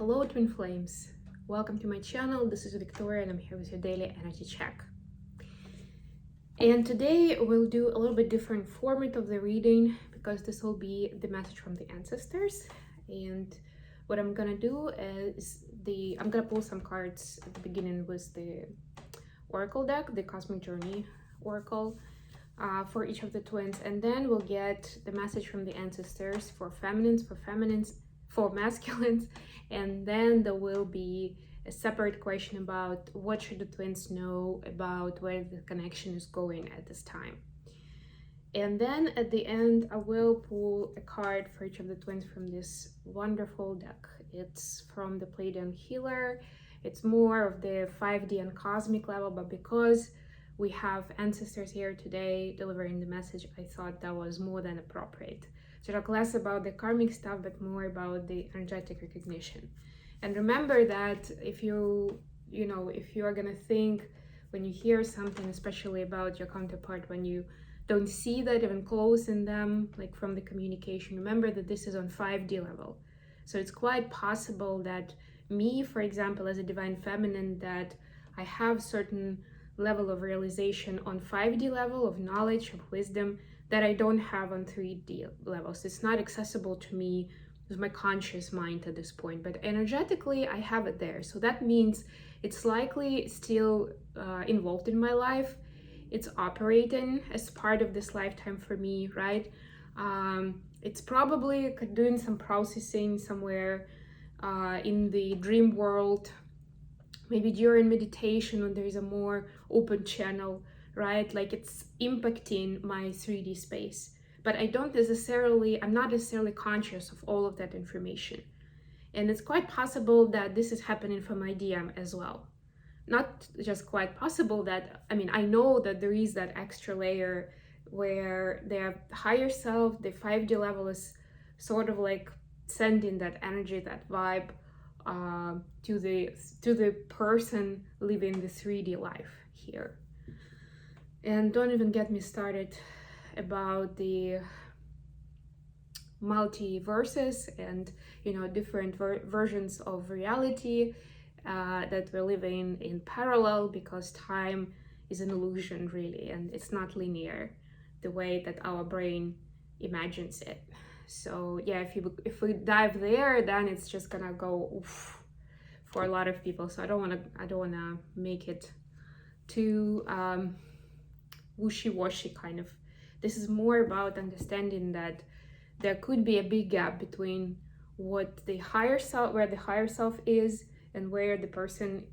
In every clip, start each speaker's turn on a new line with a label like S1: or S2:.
S1: Hello twin flames, welcome to my channel. This is Victoria and I'm here with your daily energy check. And today we'll do a little bit different format of the reading because this will be the message from the ancestors. And what I'm gonna do is I'm gonna pull some cards at the beginning with the oracle deck, the Cosmic Journey Oracle, for each of the twins, and then we'll get the message from the ancestors for feminines, for masculines, and then there will be a separate question about what should the twins know about where the connection is going at this time. And then at the end I will pull a card for each of the twins from this wonderful deck. It's from the Pleiadian Healer. It's more of the 5D and cosmic level, but because we have ancestors here today delivering the message, I thought that was more than appropriate to talk less about the karmic stuff but more about the energetic recognition. And remember that if you are gonna think when you hear something, especially about your counterpart, when you don't see that even close in them, like from the communication, remember that this is on 5D level. So it's quite possible that me, for example, as a divine feminine, that I have certain level of realization on 5D level of knowledge, of wisdom, that I don't have on 3D levels. It's not accessible to me with my conscious mind at this point, but energetically I have it there. So that means it's likely still involved in my life. It's operating as part of this lifetime for me, right? It's probably doing some processing somewhere in the dream world, maybe during meditation when there is a more open channel, right? Like it's impacting my 3D space, but I'm not necessarily conscious of all of that information. And it's quite possible that this is happening for my DM as well. Not just quite possible, that, I know that there is that extra layer where their higher self, the 5D level, is sort of like sending that energy, that vibe to the person living the 3D life here. And don't even get me started about the multiverses and different versions of reality that we're living in parallel, because time is an illusion really, and it's not linear the way that our brain imagines it. So yeah, if we dive there, then it's just gonna go oof for a lot of people. So I don't wanna make it too wishy-washy kind of. This is more about understanding that there could be a big gap between what the higher self, where the higher self is, and where the person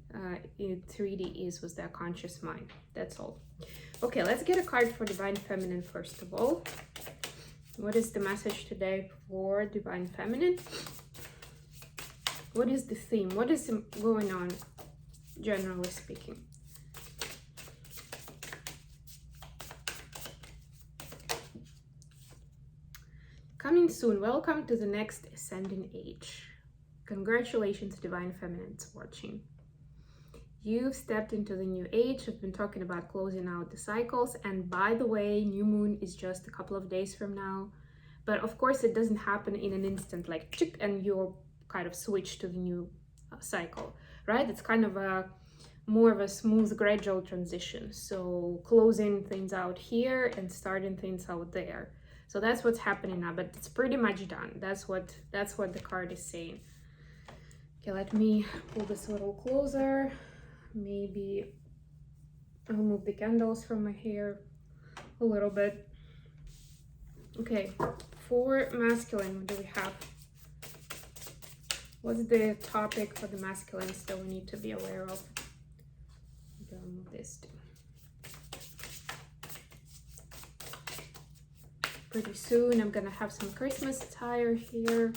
S1: in 3D is with their conscious mind. That's all. Okay, let's get a card for Divine Feminine first of all. What is the message today for Divine Feminine? What is the theme? What is going on, generally speaking? Coming soon. Welcome to the next ascending age. Congratulations, Divine Feminines watching. You've stepped into the new age. I've been talking about closing out the cycles, and by the way, new moon is just a couple of days from now. But of course it doesn't happen in an instant, like chick, and you're kind of switch to the new cycle, right? It's kind of more of a smooth, gradual transition. So closing things out here and starting things out there. So that's what's happening now, but it's pretty much done. That's what the card is saying. Okay, let me pull this a little closer. Maybe I'll move the candles from my hair a little bit. Okay, for masculine, what do we have? What's the topic for the masculines that we need to be aware of? I'll move this too. Pretty soon I'm gonna have some Christmas attire here.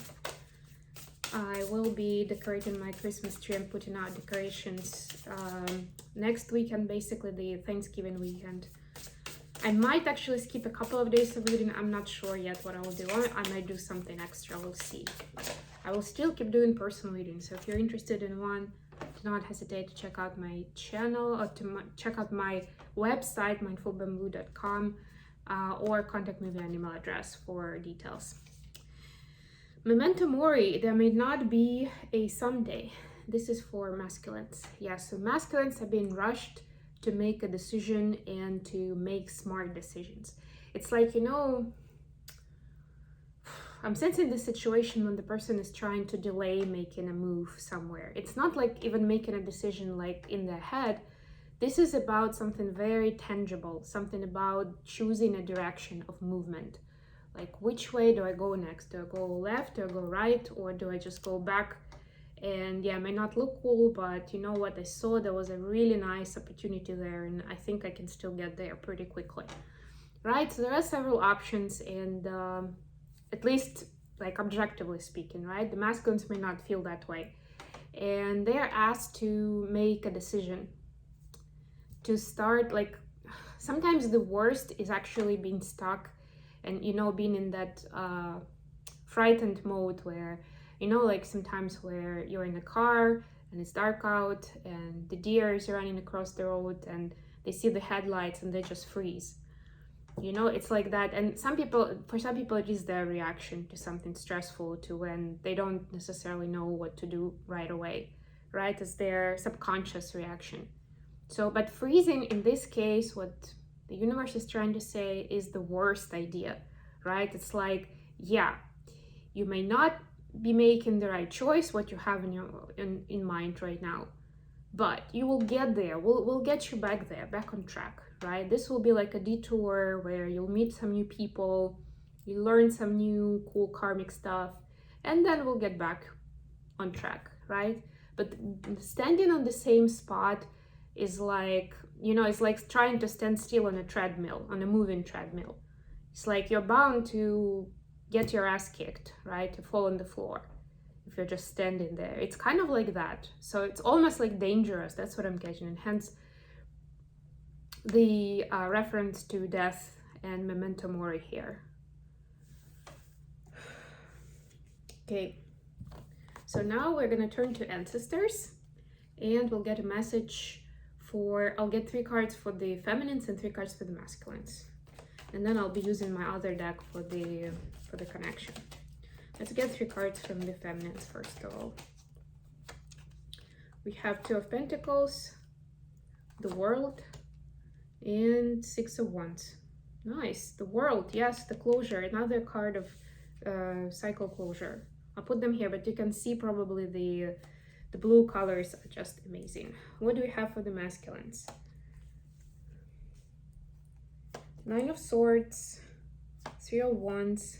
S1: I will be decorating my Christmas tree and putting out decorations next weekend, basically the Thanksgiving weekend. I might actually skip a couple of days of reading. I'm not sure yet what I will do. I might do something extra, we'll see. I will still keep doing personal readings, so if you're interested in one, do not hesitate to check out my channel or check out my website, mindfulbamboo.com, or contact me via email address for details. Memento mori, there may not be a someday. This is for masculines. Yeah, so masculines have been rushed to make a decision and to make smart decisions. It's like, I'm sensing this situation when the person is trying to delay making a move somewhere. It's not like even making a decision like in their head. This is about something very tangible, something about choosing a direction of movement. Like, which way do I go next? Do I go left? Do I go right? Or do I just go back? And yeah, it may not look cool, but you know what? I saw there was a really nice opportunity there, and I think I can still get there pretty quickly. Right? So there are several options, and at least like objectively speaking, right? The masculines may not feel that way. And they are asked to make a decision, to start, like, sometimes the worst is actually being stuck and being in that frightened mode where like sometimes where you're in a car and it's dark out and the deer is running across the road and they see the headlights and they just freeze. It's like that. And for some people it is their reaction to something stressful, to when they don't necessarily know what to do right away, right? It's their subconscious reaction. So, but freezing in this case, what the universe is trying to say is the worst idea, right? It's like, yeah, you may not be making the right choice, what you have in mind right now, but you will get there. We'll get you back there, back on track, right? This will be like a detour where you'll meet some new people, you learn some new cool karmic stuff, and then we'll get back on track, right? But standing on the same spot is like, it's like trying to stand still on a treadmill, on a moving treadmill. It's like you're bound to get your ass kicked, right? To fall on the floor if you're just standing there. It's kind of like that. So it's almost like dangerous. That's what I'm getting. And hence the reference to death and memento mori here. Okay. So now we're going to turn to ancestors and we'll get a message I'll get 3 cards for the feminines and 3 cards for the masculines. And then I'll be using my other deck for the connection. Let's get 3 cards from the feminines first of all. We have 2 of Pentacles, the World, and 6 of Wands. Nice. The World, yes, the closure, another card of cycle closure. I'll put them here, but you can see probably the blue colors are just amazing. What do we have for the masculines? 9 of Swords, 3 of Wands,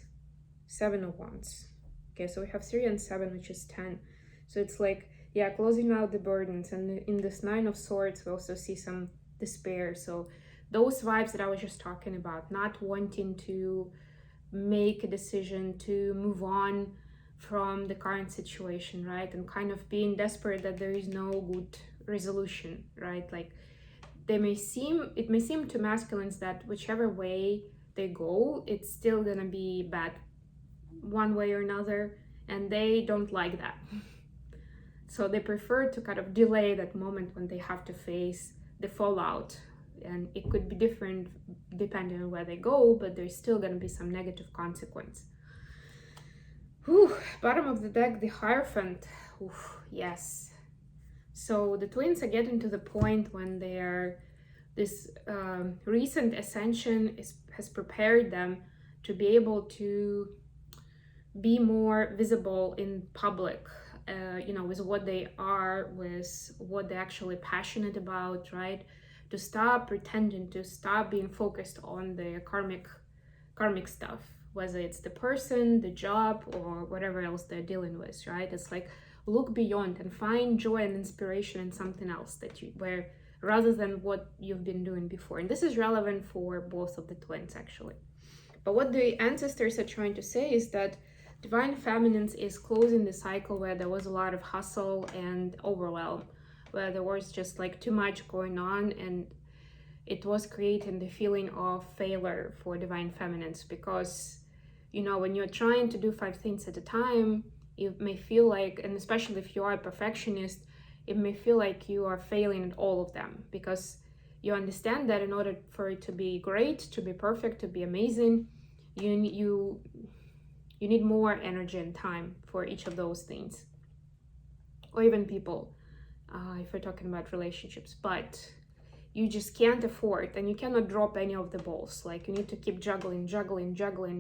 S1: 7 of Wands. Okay, so we have 3 and 7, which is 10. So it's like, yeah, closing out the burdens. And in this 9 of Swords, we also see some despair. So those vibes that I was just talking about, not wanting to make a decision to move on from the current situation, right? And kind of being desperate that there is no good resolution, right? Like it may seem to masculines that whichever way they go, it's still gonna be bad one way or another, and they don't like that. So they prefer to kind of delay that moment when they have to face the fallout. And it could be different depending on where they go, but there's still gonna be some negative consequence. Whew, bottom of the deck, the Hierophant. Oof, yes. So the twins are getting to the point when this recent ascension has prepared them to be able to be more visible in public, with what they are, with what they're actually passionate about, right? To stop pretending, to stop being focused on the karmic stuff, whether it's the person, the job, or whatever else they're dealing with, right? It's like, look beyond and find joy and inspiration in something else rather than what you've been doing before. And this is relevant for both of the twins, actually. But what the ancestors are trying to say is that Divine Feminines is closing the cycle where there was a lot of hustle and overwhelm, where there was just like too much going on, and it was creating the feeling of failure for Divine Feminines, because when you're trying to do 5 things at a time, it may feel like, and especially if you are a perfectionist, it may feel like you are failing at all of them, because you understand that in order for it to be great, to be perfect, to be amazing, you You need more energy and time for each of those things, or even people, if we're talking about relationships. But you just can't afford, and you cannot drop any of the balls. Like, you need to keep juggling,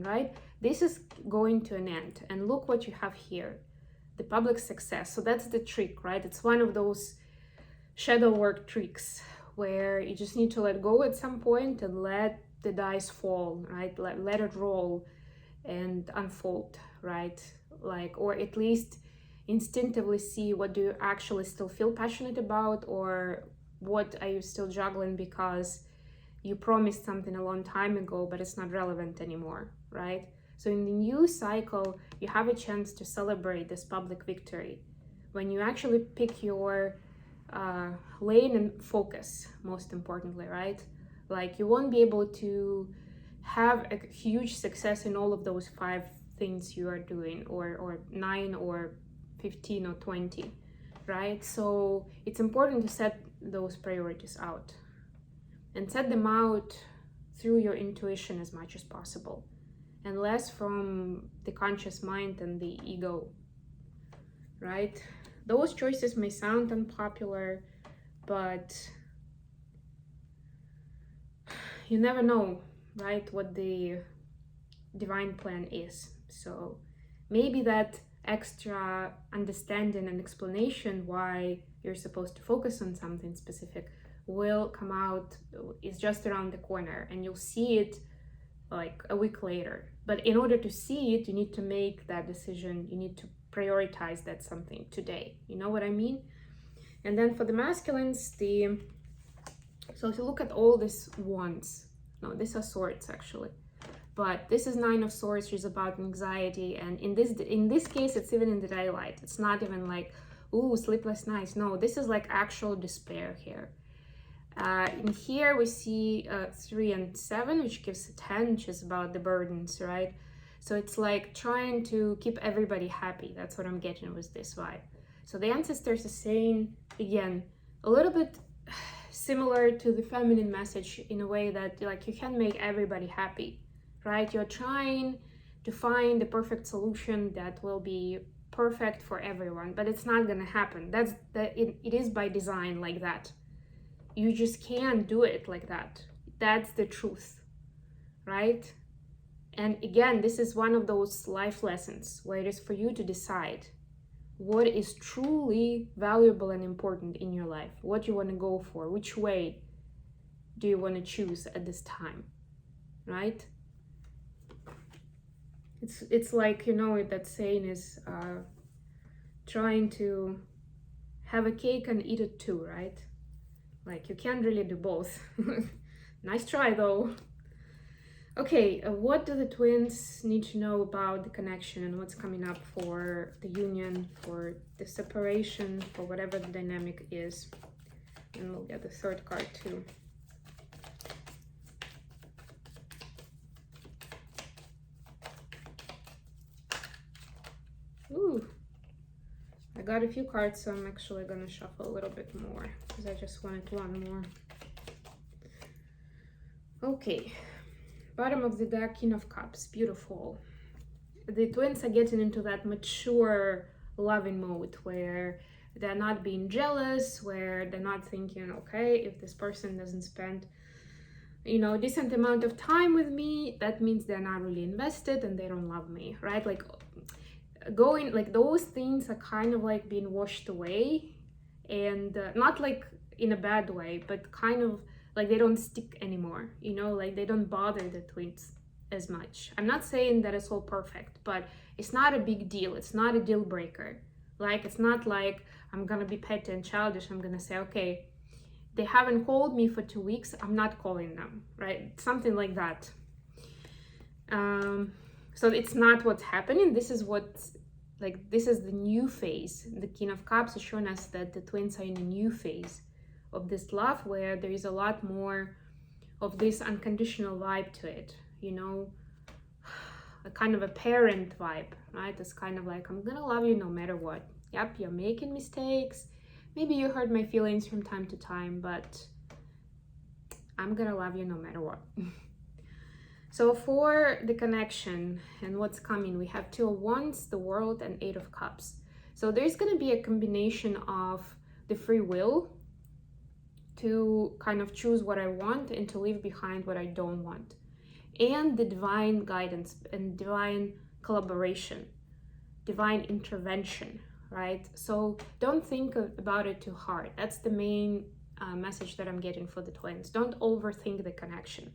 S1: right? This is going to an end. And look what you have here, the public success. So that's the trick, right? It's one of those shadow work tricks where you just need to let go at some point and let the dice fall, right? Let it roll and unfold, right? Like, or at least instinctively see, what do you actually still feel passionate about, or what are you still juggling because you promised something a long time ago but it's not relevant anymore, right? So in the new cycle, you have a chance to celebrate this public victory when you actually pick your lane and focus, most importantly, right? Like, you won't be able to have a huge success in all of those 5 things you are doing, or 9 or 15 or 20, right? So it's important to set those priorities out, and set them out through your intuition as much as possible, and less from the conscious mind and the ego, right? Those choices may sound unpopular, but you never know, right, what the divine plan is. So maybe that extra understanding and explanation why you're supposed to focus on something specific will come out, is just around the corner, and you'll see it like a week later. But in order to see it, you need to make that decision. You need to prioritize that something today. You know what I mean? And then for the masculines, so if you look at all these wands, no, these are swords actually, but this is 9 of swords, which is about anxiety. And in this case, it's even in the daylight. It's not even like, ooh, sleepless nights. No, this is like actual despair here. In here we see 3 and 7, which gives a 10, which is about the burdens, right? So it's like trying to keep everybody happy. That's what I'm getting with this vibe. So the ancestors are saying, again, a little bit similar to the feminine message, in a way that, like, you can make everybody happy, right? You're trying to find the perfect solution that will be perfect for everyone, but it's not gonna happen. It is by design like that. You just can't do it like that. That's the truth, right? And again, this is one of those life lessons where it is for you to decide what is truly valuable and important in your life, what you want to go for, which way do you want to choose at this time, right? It's like, you know, that saying is trying to have a cake and eat it too, right? Like, you can't really do both. Nice try though. Okay, what do the twins need to know about the connection and what's coming up for the union, for the separation, for whatever the dynamic is? And we'll get the 3rd card too. Ooh, I got a few cards, so I'm actually gonna shuffle a little bit more because I just wanted one more. Okay. Bottom of the deck, King of Cups, beautiful. The twins are getting into that mature loving mode where they're not being jealous, where they're not thinking, okay, if this person doesn't spend, you know, a decent amount of time with me, that means they're not really invested and they don't love me, right? Like, going, like, those things are kind of like being washed away, and not like in a bad way, but kind of like they don't stick anymore, you know, like they don't bother the twins as much. I'm not saying that it's all perfect, but it's not a big deal. It's not a deal breaker. Like, it's not like I'm gonna be petty and childish. I'm gonna say, okay, they haven't called me for 2 weeks, I'm not calling them, right? Something like that. So it's not what's happening. This is this is the new phase. The King of Cups is showing us that the twins are in a new phase of this love, where there is a lot more of this unconditional vibe to it, you know, a kind of a parent vibe, right? It's kind of like, I'm gonna love you no matter what. Yep, you're making mistakes, maybe you hurt my feelings from time to time, but I'm gonna love you no matter what. So for the connection and what's coming, we have Two of Wands, the World, and Eight of Cups. So there's going to be a combination of the free will to kind of choose what I want and to leave behind what I don't want, and the divine guidance and divine collaboration, divine intervention, right? So don't think about it too hard. That's the main message that I'm getting for the twins. Don't overthink the connection,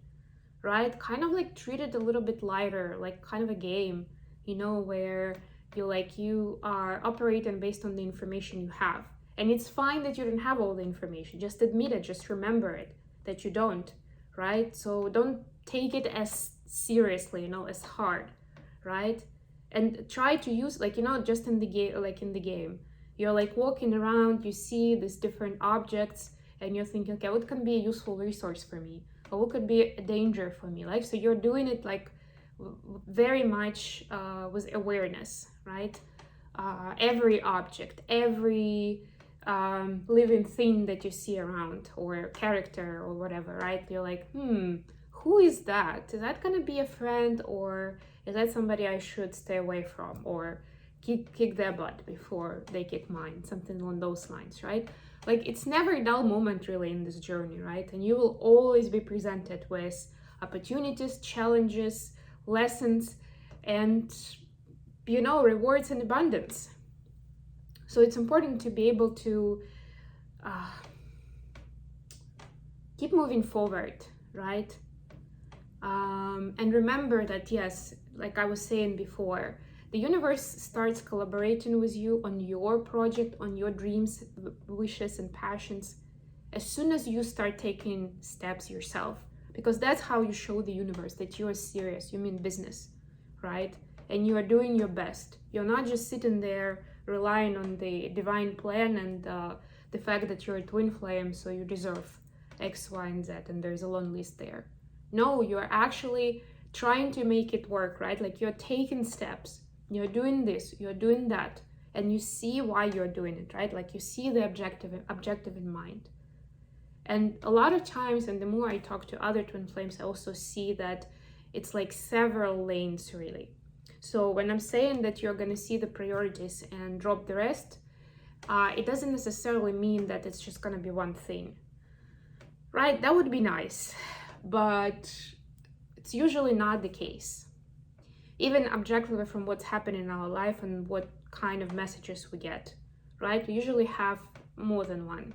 S1: right? Kind of like treat it a little bit lighter, like kind of a game, you know, where you are operating based on the information you have. And it's fine that you don't have all the information. Just admit it, just remember it, that you don't, right? So don't take it as seriously, you know, as hard, right? And try to use, like, you know, just in the game, like in the game, you're like walking around, you see these different objects, and you're thinking, okay, what can be a useful resource for me? Or what could be a danger for me? Like, so you're doing it like very much with awareness, right? Every object, every living thing that you see around, or character or whatever, right? You're like, who is that? Is that gonna be a friend, or is that somebody I should stay away from, or kick their butt before they kick mine? Something along those lines, right? Like, it's never a dull moment really in this journey, right? And you will always be presented with opportunities, challenges, lessons, and, you know, rewards in abundance. So it's important to be able to keep moving forward, right? And remember that, yes, like I was saying before, the universe starts collaborating with you on your project, on your dreams, wishes, and passions as soon as you start taking steps yourself. Because that's how you show the universe that you are serious, you mean business, right? And you are doing your best. You're not just sitting there relying on the divine plan and the fact that you're a twin flame, so you deserve X, Y, and Z, and there's a long list there. No, you're actually trying to make it work, right? Like, you're taking steps, you're doing this, you're doing that, and you see why you're doing it, right? Like, you see the objective in mind. And a lot of times, and the more I talk to other twin flames, I also see that it's like several lanes really. So when I'm saying that you're going to see the priorities and drop the rest, it doesn't necessarily mean that it's just going to be one thing, right? That would be nice, but it's usually not the case. Even objectively from what's happening in our life and what kind of messages we get, right? We usually have more than one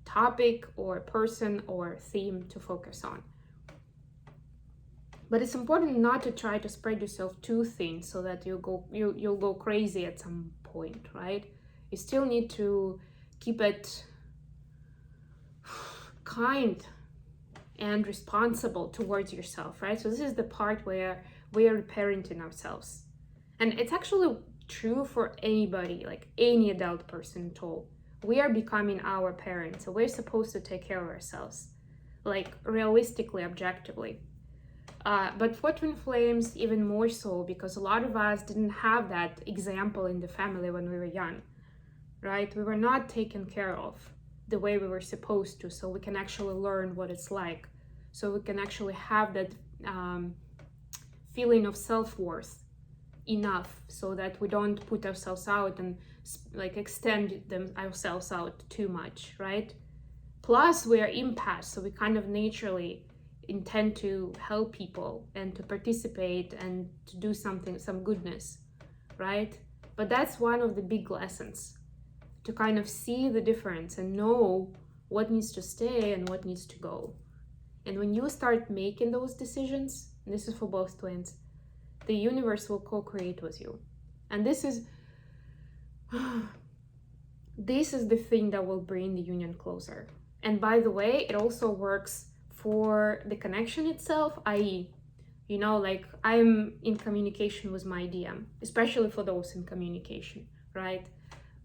S1: topic or person or theme to focus on. But it's important not to try to spread yourself too thin so that you'll go crazy at some point, right? You still need to keep it kind and responsible towards yourself, right? So this is the part where we are parenting ourselves. And it's actually true for anybody, like any adult person at all. We are becoming our parents, so we're supposed to take care of ourselves, like realistically, objectively. But for twin flames, even more so, because a lot of us didn't have that example in the family when we were young, right? We were not taken care of the way we were supposed to, so we can actually learn what it's like. So we can actually have that feeling of self-worth enough so that we don't put ourselves out and like extend ourselves out too much, right? Plus, we are empaths, so we kind of naturally intend to help people and to participate and to do something, some goodness, right? But that's one of the big lessons, to kind of see the difference and know what needs to stay and what needs to go. And when you start making those decisions, and this is for both twins, the universe will co-create with you. And this is the thing that will bring the union closer. And by the way, it also works for the connection itself, i.e., you know, like I'm in communication with my DM, especially for those in communication, right?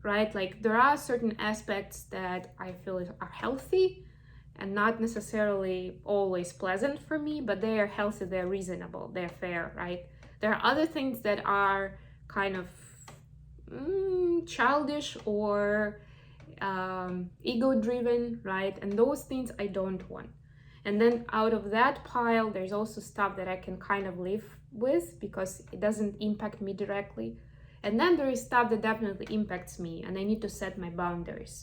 S1: Like there are certain aspects that I feel are healthy and not necessarily always pleasant for me, but they are healthy, they're reasonable, they're fair, right? There are other things that are kind of childish or ego-driven, right? And those things I don't want. And then out of that pile, there's also stuff that I can kind of live with because it doesn't impact me directly. And then there is stuff that definitely impacts me, and I need to set my boundaries,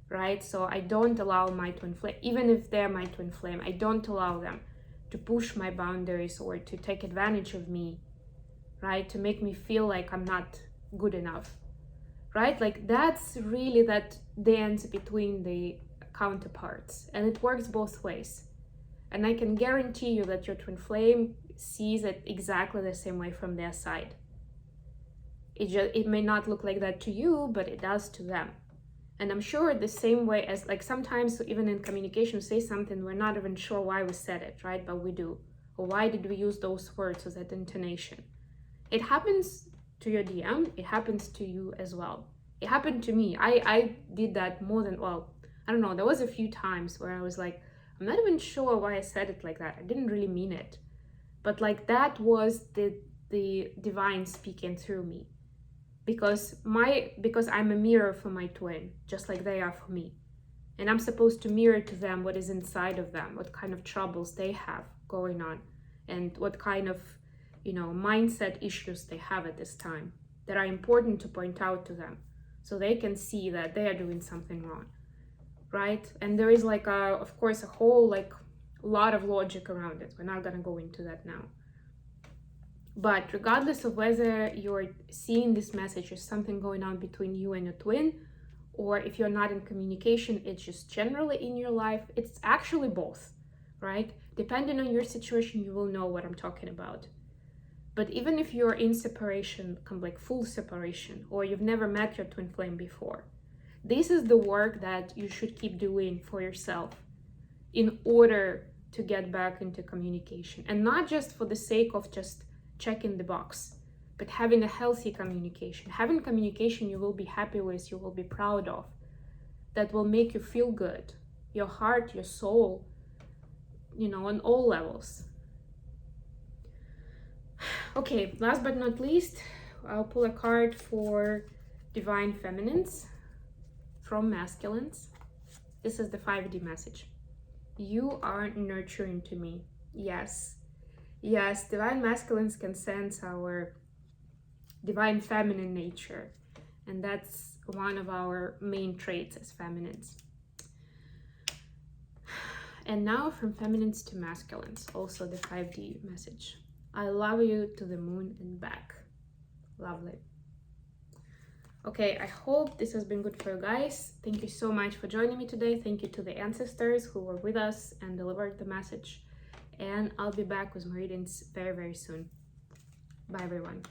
S1: right? So I don't allow my twin flame, even if they're my twin flame, I don't allow them to push my boundaries or to take advantage of me, right? To make me feel like I'm not good enough, right? Like that's really that dance between the counterparts, and it works both ways. And I can guarantee you that your twin flame sees it exactly the same way from their side. It may not look like that to you, but it does to them. And I'm sure the same way as, like, sometimes even in communication, we say something, we're not even sure why we said it, right? But we do. Or why did we use those words with that intonation? It happens to your DM, it happens to you as well. It happened to me. I did that more than, well, I don't know, there was a few times where I was like, I'm not even sure why I said it like that. I didn't really mean it. But like that was the divine speaking through me. Because I'm a mirror for my twin, just like they are for me. And I'm supposed to mirror to them what is inside of them, what kind of troubles they have going on, and what kind of, mindset issues they have at this time that are important to point out to them so they can see that they are doing something wrong, right? And there is like of course, a whole lot of logic around it. We're not gonna go into that now. But regardless of whether you're seeing this message as something going on between you and your twin, or if you're not in communication, it's just generally in your life, it's actually both, right? Depending on your situation, you will know what I'm talking about. But even if you're in separation, like full separation, or you've never met your twin flame before, this is the work that you should keep doing for yourself in order to get back into communication. And not just for the sake of just checking the box, but having a healthy communication. Having communication you will be happy with, you will be proud of, that will make you feel good, your heart, your soul, on all levels. Okay, last but not least, I'll pull a card for divine feminines from masculines. This is the 5D message. You are nurturing to me. Yes, divine masculines can sense our divine feminine nature, and that's one of our main traits as feminines. And now from feminines to masculines, also the 5D message. I love you to the moon and back. Lovely. Okay, I hope this has been good for you guys. Thank you so much for joining me today. Thank you to the ancestors who were with us and delivered the message. And I'll be back with my readings very, very soon. Bye, everyone.